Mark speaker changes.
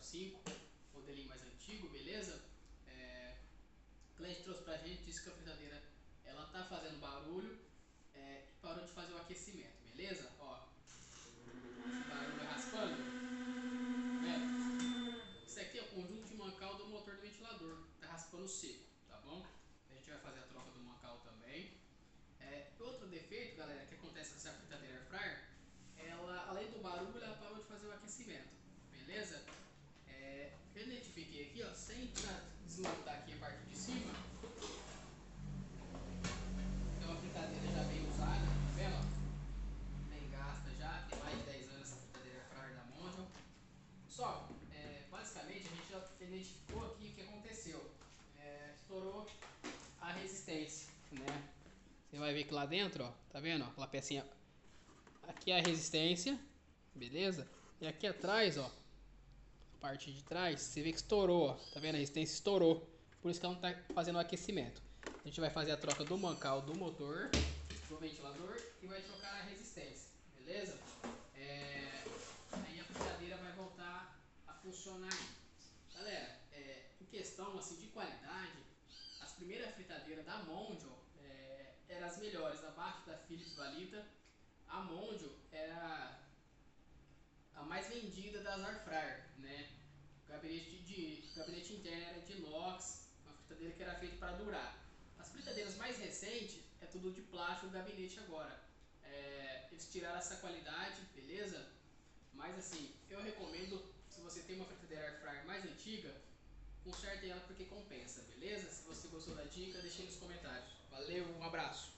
Speaker 1: 5, modelinho mais antigo, beleza? O cliente trouxe pra gente, disse que a fritadeira ela tá fazendo barulho e parou de fazer o aquecimento, beleza? Ó, esse barulho raspando, tá vendo? Isso aqui é o conjunto de mancal do motor do ventilador, tá raspando seco, tá bom? A gente vai fazer a troca do mancal também. Outro defeito, galera, que acontece com essa fritadeira air fryer, ela, além do barulho, ela parou de fazer o aquecimento, beleza? Eu identifiquei aqui, ó, sem desmontar aqui a parte de cima, é uma fritadeira já bem usada, tá vendo? Bem gasta já, tem mais de 10 anos essa fritadeira air fryer da Mondial. Só, basicamente a gente já identificou aqui o que aconteceu. Estourou a resistência, né? Você vai ver que lá dentro, ó, tá vendo? Ó, aquela pecinha. Aqui é a resistência, beleza? E aqui atrás, ó, a parte de trás, você vê que estourou, ó, tá vendo? A resistência estourou. Por isso que ela não tá fazendo o aquecimento. A gente vai fazer a troca do mancal do motor, do ventilador e vai trocar a resistência, beleza? Aí a fritadeira vai voltar a funcionar. Galera, em questão assim de qualidade, as primeiras fritadeiras da Mondial eram as melhores, abaixo da Philips Valita. A Mondial era a mais vendida das air fryer, né? O gabinete interno era de inox, uma fritadeira que era feita para durar. As fritadeiras mais recentes é tudo de plástico, o gabinete agora. Eles tiraram essa qualidade, beleza? Mas assim, eu recomendo, se você tem uma fritadeira air fryer mais antiga, conserte ela porque compensa, beleza? Se você gostou da dica, deixe aí nos comentários. Valeu, um abraço!